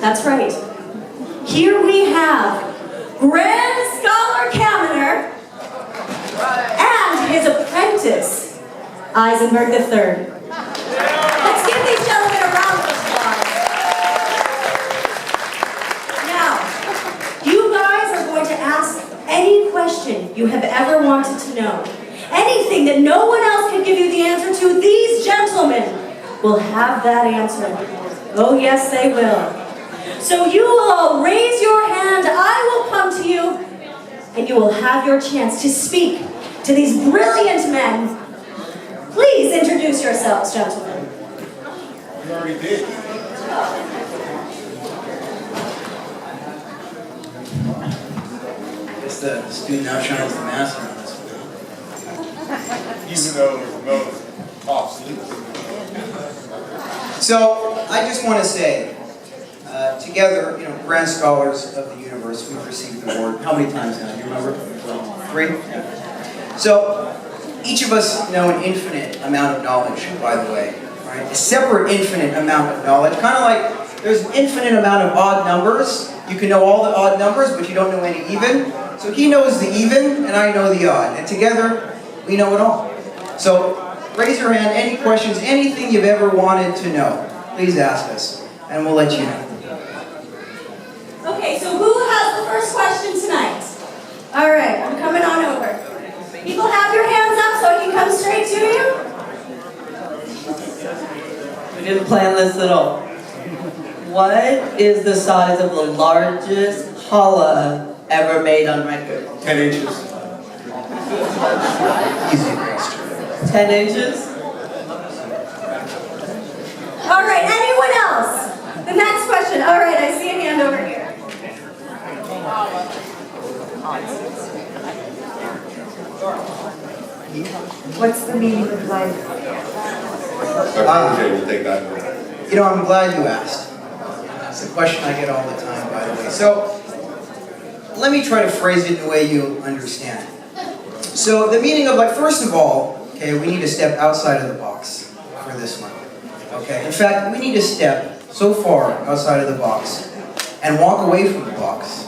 That's right. Here we have Grand Scholar Kaminer and his apprentice, Eisenberg III. Let's give these gentlemen a round of applause. Now, you guys are going to ask any question you have ever wanted to know. Anything that no one else can give you the answer to, these gentlemen will have that answer. Oh yes, they will. So you will all raise your hand, I will come to you, and you will have your chance to speak to these brilliant men. Please introduce yourselves, gentlemen. You already did. I guess the student outshines the master on this one. Even though there's no obsolete. So, I just want to say, together, grand scholars of the universe, we've received the award. How many times now? Do you remember? 3? Yeah. So, each of us know an infinite amount of knowledge, by the way. Right? A separate infinite amount of knowledge. Kind of like there's an infinite amount of odd numbers. You can know all the odd numbers, but you don't know any even. So he knows the even, and I know the odd. And together, we know it all. So, raise your hand, any questions, anything you've ever wanted to know. Please ask us, and we'll let you know. Okay, so who has the first question tonight? All right, I'm coming on over. People have your hands up so I can come straight to you. We didn't plan this at all. What is the size of the largest holla ever made on record? 10 inches. Easy question. 10 inches? All right, anyone else? The next question. All right, I see a hand over here. What's the meaning of life? Okay, we'll take that one. I'm glad you asked. It's a question I get all the time, by the way. So, let me try to phrase it in a way you understand. So, the meaning of life, first of all, okay, we need to step outside of the box for this one. Okay, in fact, we need to step so far outside of the box and walk away from the box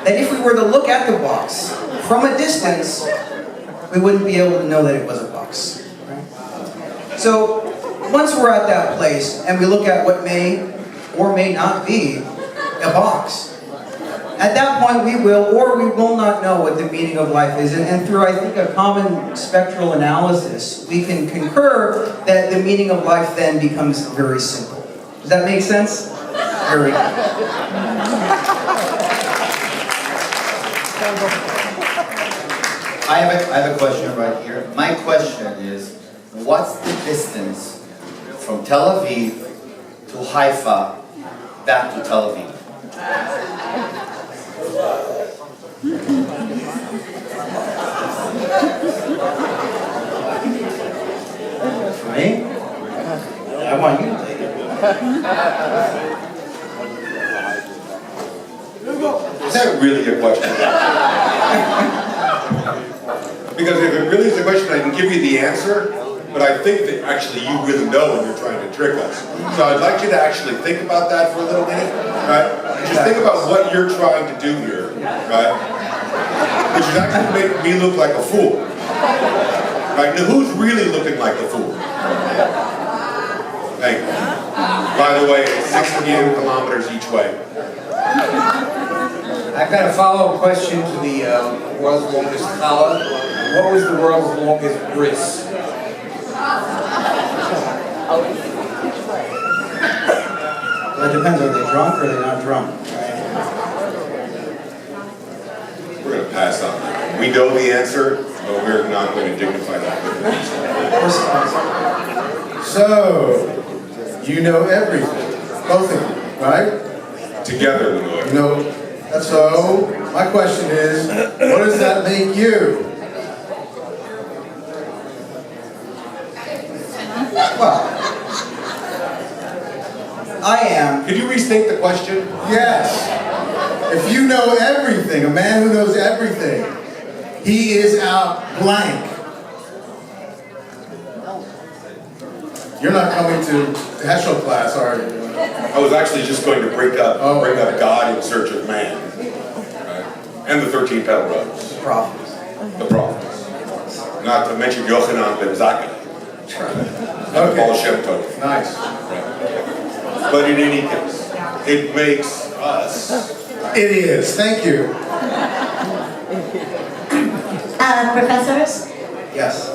that if we were to look at the box from a distance, we wouldn't be able to know that it was a box. Right? So, once we're at that place and we look at what may or may not be a box, at that point we will or we will not know what the meaning of life is. And through, I think, a common spectral analysis, we can concur that the meaning of life then becomes very simple. Does that make sense? Very good. I have a question right here. My question is, what's the distance from Tel Aviv to Haifa back to Tel Aviv? Me? I want you to take it. Is that really a question? Because if it really is a question, I can give you the answer, but I think that actually you really know and you're trying to trick us. So I'd like you to actually think about that for a little minute, right? Just think about what you're trying to do here, right? Which is actually making me look like a fool. Right? Now who's really looking like a fool? Thank you. By the way, it's 16 kilometers each way. I've got a follow-up question to the world's longest challah. What was the world's longest bris? Well, it depends. Are they drunk or are they not drunk? Right? We're going to pass on that. We know the answer, but we're not going to dignify that. So, you know everything, both of you, right? Together we know it. You know, so my question is, what does that make you? Well, I am. Could you restate the question? Yes. If you know everything, a man who knows everything, he is a blank. You're not coming to Heschel class, are you? I was actually just going to bring up God in Search of Man. Right? And the 13 Petal Roads. Prophets. The prophets. Not to mention Yochanan ben Zakkai. And Baal Shem Tov. Nice. But in any case, it makes us. It is. Thank you. Professors? Yes.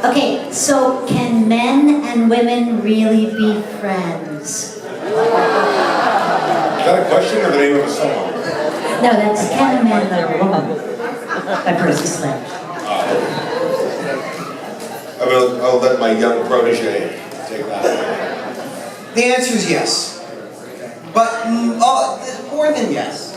Okay, so can men and women really be friends? Is that a question or the name of a song? No, that's Can a Man Love a Woman by Percy Sledge. I'll let my young protege take that. The answer is yes. But more than yes.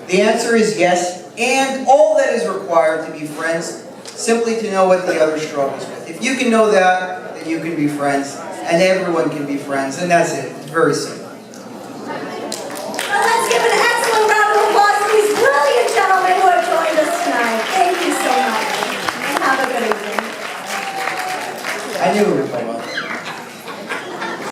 The answer is yes, and all that is required to be friends, simply to know what the other struggles with. If you can know that, then you can be friends, and everyone can be friends, and that's it. It's very simple. Let's give an excellent round of applause to these brilliant gentlemen who have joined us tonight. Thank you so much. And have a good evening. I knew we were talking about